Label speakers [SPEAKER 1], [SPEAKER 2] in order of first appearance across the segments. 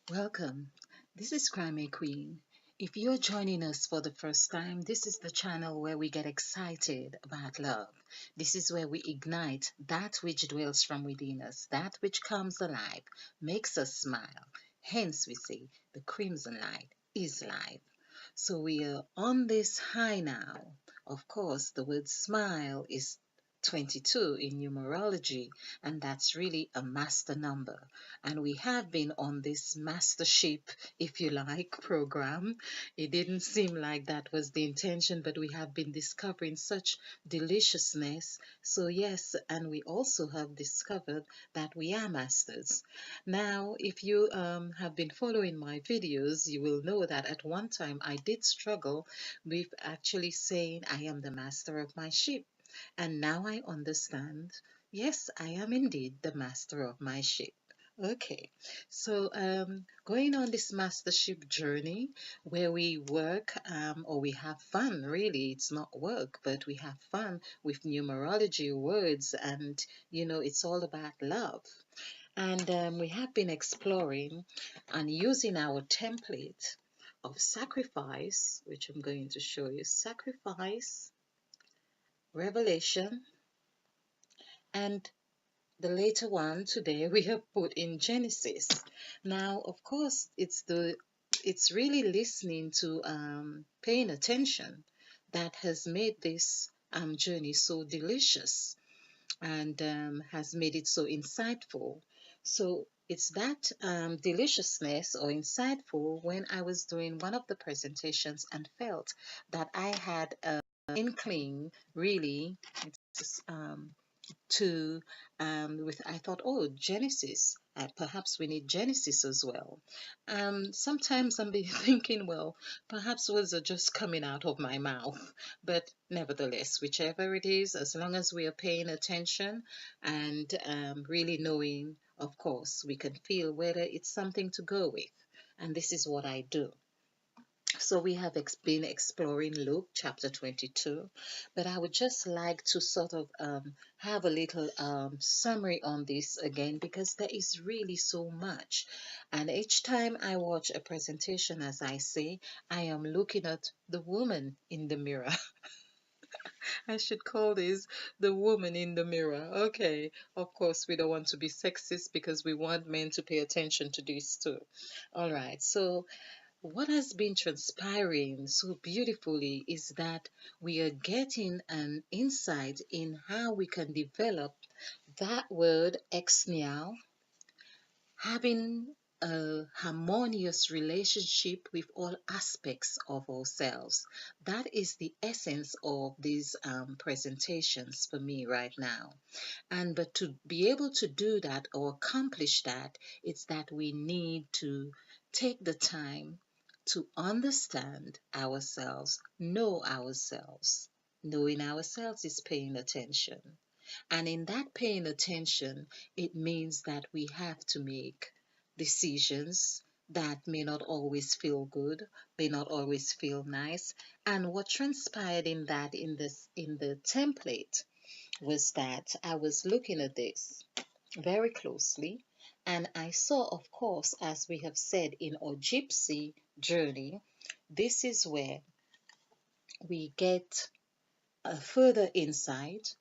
[SPEAKER 1] Welcome. This is Crime Queen. If you're joining us for the first time, this is the channel where we get excited about love. This is where we ignite that which dwells from within us, that which comes alive, makes us smile. Hence, we say the crimson light is life. So we are on this high now. Of course, the word smile is 22 in numerology, and that's really a master number. And we have been on this mastership, if you like, program. It didn't seem like that was the intention, but we have been discovering such deliciousness. So, yes, and we also have discovered that we are masters. Now, if you have been following my videos, you will know that at one time I did struggle with actually saying I am the master of my ship. And now I understand, yes, I am indeed the master of my ship. Okay, so going on this mastership journey where we work or we have fun, really, it's not work, but we have fun with numerology words, and it's all about love. And we have been exploring and using our template of sacrifice, which I'm going to show you sacrifice, revelation, and the later one today we have put in Genesis. Now, of course, it's really listening to paying attention that has made this journey so delicious and has made it so insightful. So it's that deliciousness or insightful when I was doing one of the presentations and felt that I had an inkling, really, it's, to with I thought, oh, Genesis, perhaps we need Genesis as well. Sometimes I'm be thinking, well, perhaps words are just coming out of my mouth, but nevertheless, whichever it is, as long as we are paying attention and really knowing, of course, we can feel whether it's something to go with. And this is what I do. So we have been exploring Luke chapter 22, but I would just like to sort of have a little summary on this again because there is really so much. And each time I watch a presentation, as I say, I am looking at the woman in the mirror. I should call this the woman in the mirror. Okay, of course, we don't want to be sexist because we want men to pay attention to this too. All right, so what has been transpiring so beautifully is that we are getting an insight in how we can develop that word ex now, having a harmonious relationship with all aspects of ourselves. That is the essence of these presentations for me right now. And but to be able to do that or accomplish that, it's that we need to take the time to understand ourselves, know ourselves. Knowing ourselves is paying attention. And in that paying attention, it means that we have to make decisions that may not always feel good, may not always feel nice. And what transpired in that in the template was that I was looking at this very closely, and I saw, of course, as we have said in our gypsy journey, this is where we get a further insight.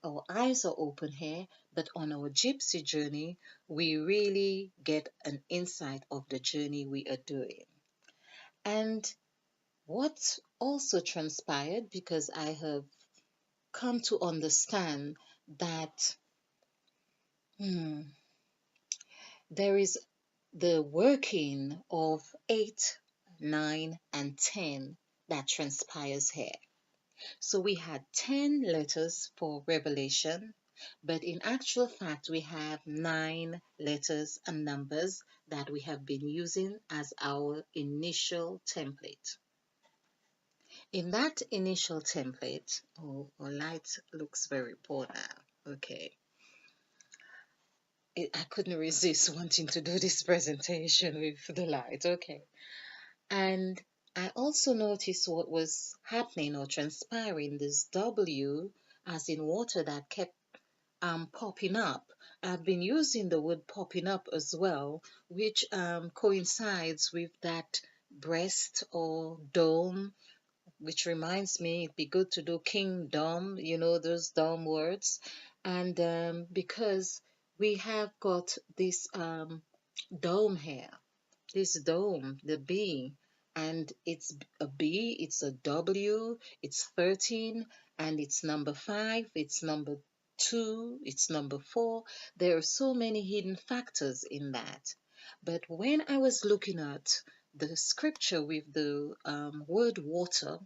[SPEAKER 1] Our eyes are open here, but on our gypsy journey, we really get an insight of the journey we are doing. And what also transpired, because I have come to understand that there is the working of 8, 9, and 10 that transpires here. So we had 10 letters for Revelation, but in actual fact, we have 9 letters and numbers that we have been using as our initial template. In that initial template, oh, our light looks very poor now. Okay. I couldn't resist wanting to do this presentation with the light. Okay. And I also noticed what was happening or transpiring. This W, as in water, that kept popping up. I've been using the word popping up as well, which coincides with that breast or dome, which reminds me it'd be good to do kingdom, those dome words. And because we have got this dome here, this dome, the B, and it's a B, it's a W, it's 13, and it's number 5, it's number 2, it's number 4. There are so many hidden factors in that. But when I was looking at the scripture with the word water,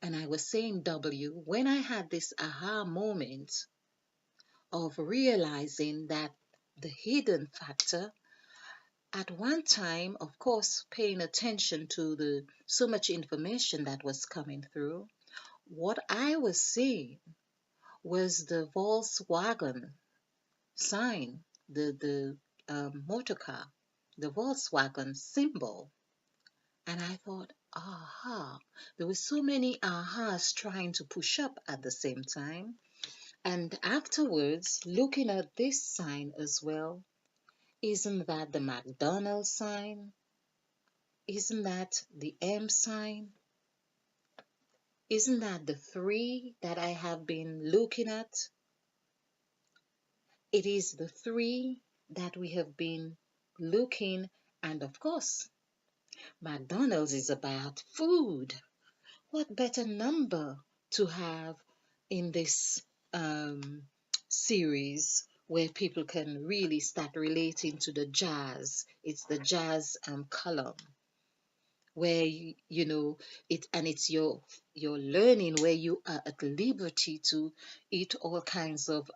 [SPEAKER 1] and I was saying W, when I had this aha moment of realizing that the hidden factor, at one time, of course, paying attention to the so much information that was coming through, what I was seeing was the Volkswagen sign, the motor car, the Volkswagen symbol. And I thought, aha, there were so many ahas trying to push up at the same time. And afterwards, looking at this sign as well, isn't that the McDonald's sign? Isn't that the M sign? Isn't that the 3 that I have been looking at? It is the 3 that we have been looking, and of course, McDonald's is about food. What better number to have in this um, series where people can really start relating to the jazz? It's the jazz column where it, and it's your learning where you are at liberty to eat all kinds of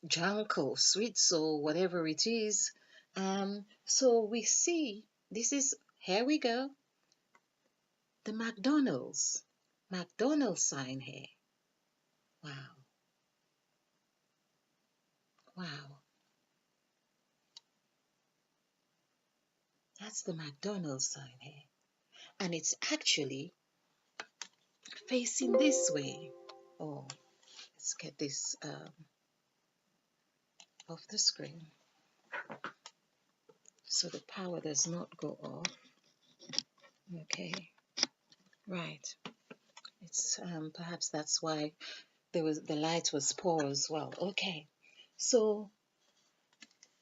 [SPEAKER 1] junk or sweets or whatever it is. So we see this is, here we go, the McDonald's sign here. Wow, wow, that's the McDonald's sign here, and it's actually facing this way. Oh, let's get this off the screen so the power does not go off. Okay, right. It's perhaps that's why the light was poor as well. Okay, so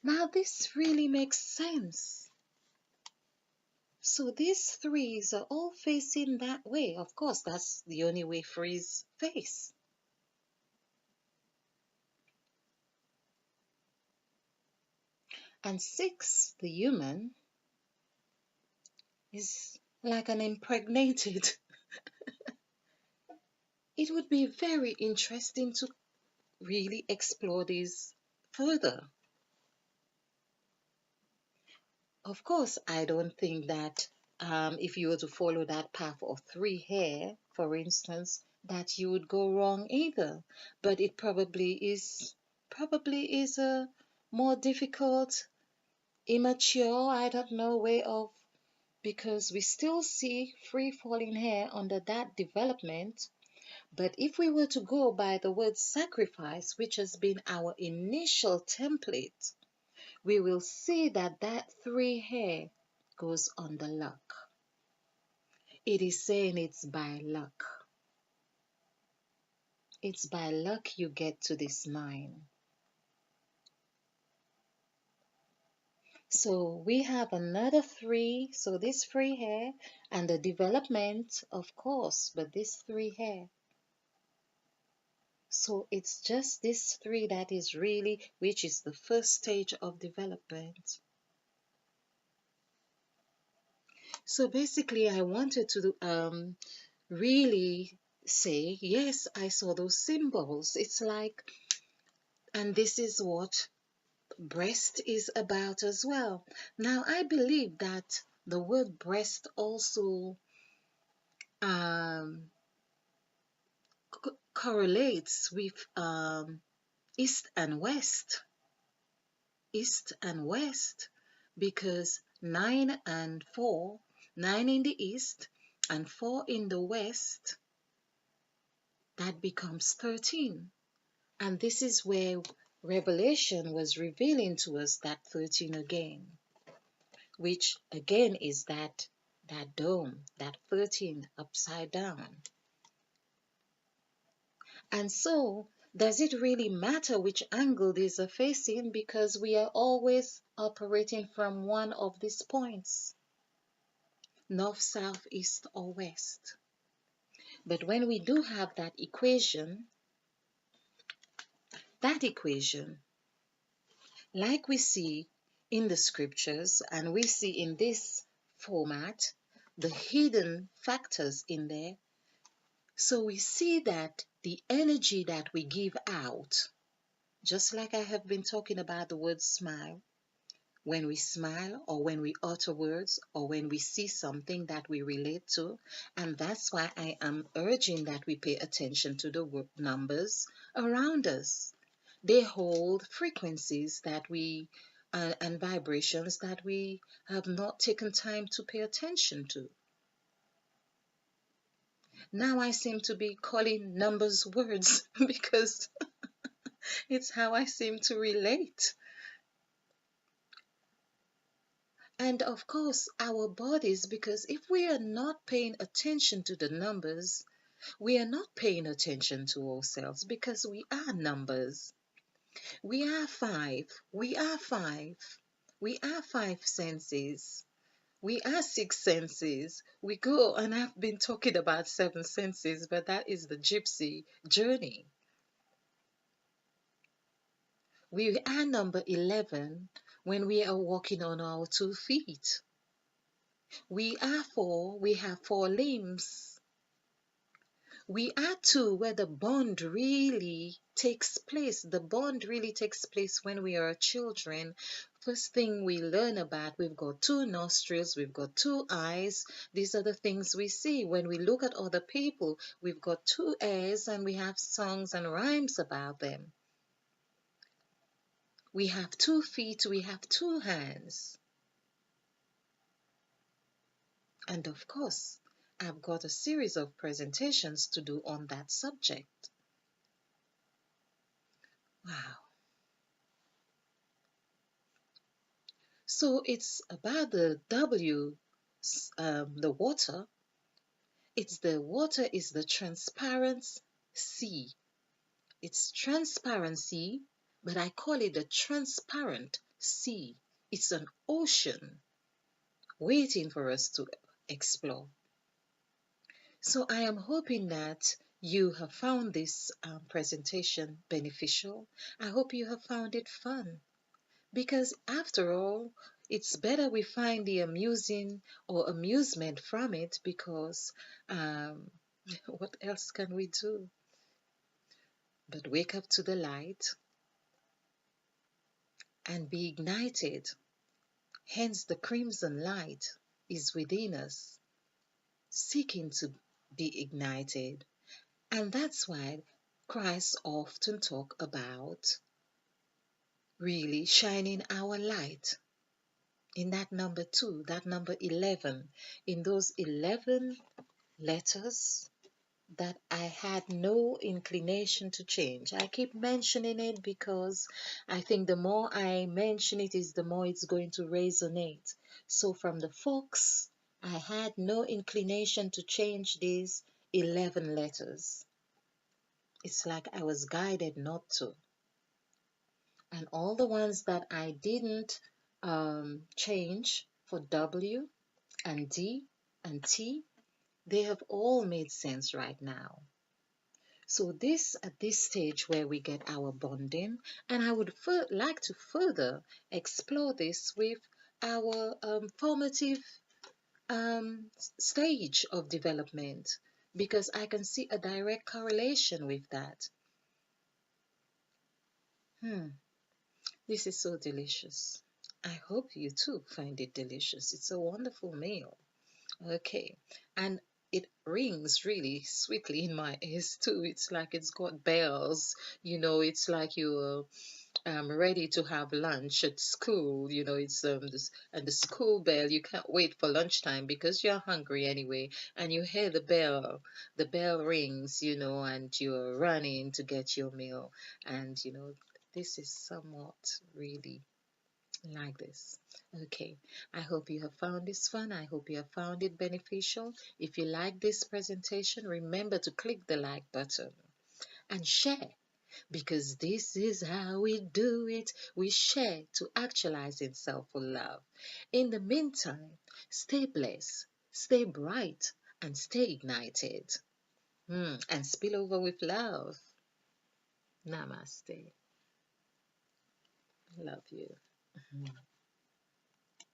[SPEAKER 1] now this really makes sense. So these threes are all facing that way. Of course, that's the only way threes face. And 6, the human, is like an impregnated. It would be very interesting to really explore these further. Of course, I don't think that if you were to follow that path of 3 hair, for instance, that you would go wrong either. But it probably is a more difficult, immature, I don't know, way of, because we still see free falling hair under that development. But if we were to go by the word sacrifice, which has been our initial template, we will see that that 3 hair goes on the luck. It is saying it's by luck. It's by luck you get to this 9. So we have another 3. So this 3 hair and the development, of course, but this 3 hair. So it's just this 3 that is really, which is the first stage of development. So basically, I wanted to really say, yes, I saw those symbols. It's like, and this is what breast is about as well. Now, I believe that the word breast also um, correlates with east and west. East and west, because 9 and 4, 9 in the east and 4 in the west, that becomes 13. And this is where Revelation was revealing to us that 13 again, which again is that dome, that 13 upside down. And so, does it really matter which angle these are facing, because we are always operating from one of these points, north, south, east, or west? But when we do have that equation, like we see in the scriptures and we see in this format, the hidden factors in there. So we see that the energy that we give out, just like I have been talking about the word smile, when we smile or when we utter words or when we see something that we relate to. And that's why I am urging that we pay attention to the numbers around us. They hold frequencies that we and vibrations that we have not taken time to pay attention to. Now I seem to be calling numbers words because it's how I seem to relate. And of course, our bodies, because if we are not paying attention to the numbers, we are not paying attention to ourselves, because we are numbers. We are five. We are five. We are five senses. We are six senses. We go, and I've been talking about seven senses, but that is the gypsy journey. We are number 11 when we are walking on our 2 feet. We are four, we have four limbs. We are two where the bond really takes place. The bond really takes place when we are children. First thing we learn about, we've got two nostrils, we've got two eyes. These are the things we see. When we look at other people, we've got two ears and we have songs and rhymes about them. We have 2 feet, we have two hands. And of course, I've got a series of presentations to do on that subject. Wow. So it's about the W, the water. The water is the transparent sea. It's transparency, but I call it the transparent sea. It's an ocean waiting for us to explore. So I am hoping that you have found this presentation beneficial. I hope you have found it fun, because after all, it's better we find the amusing or amusement from it, because um, what else can we do but wake up to the light and be ignited? Hence, the crimson light is within us, seeking to be ignited. And that's why Christ often talk about really shining our light in that number 2, that number 11, in those 11 letters that I had no inclination to change. I keep mentioning it because I think the more I mention it is the more it's going to resonate. So from the Fox, I had no inclination to change these 11 letters. It's like I was guided not to. And all the ones that I didn't change for W and D and T, they have all made sense right now. So this at this stage where we get our bonding, and I would like to further explore this with our formative stage of development, because I can see a direct correlation with that. This is so delicious. I hope you too find it delicious. It's a wonderful meal. Okay. And it rings really sweetly in my ears too. It's like it's got bells. It's like you're ready to have lunch at school. It's and the school bell. You can't wait for lunchtime because you're hungry anyway, and you hear the bell. The bell rings, and you're running to get your meal, and this is somewhat really like this. Okay, I hope you have found this fun. I hope you have found it beneficial. If you like this presentation, remember to click the like button and share, because this is how we do it. We share to actualize in self love. In the meantime, stay blessed, stay bright, and stay ignited. And spill over with love. Namaste. Love you.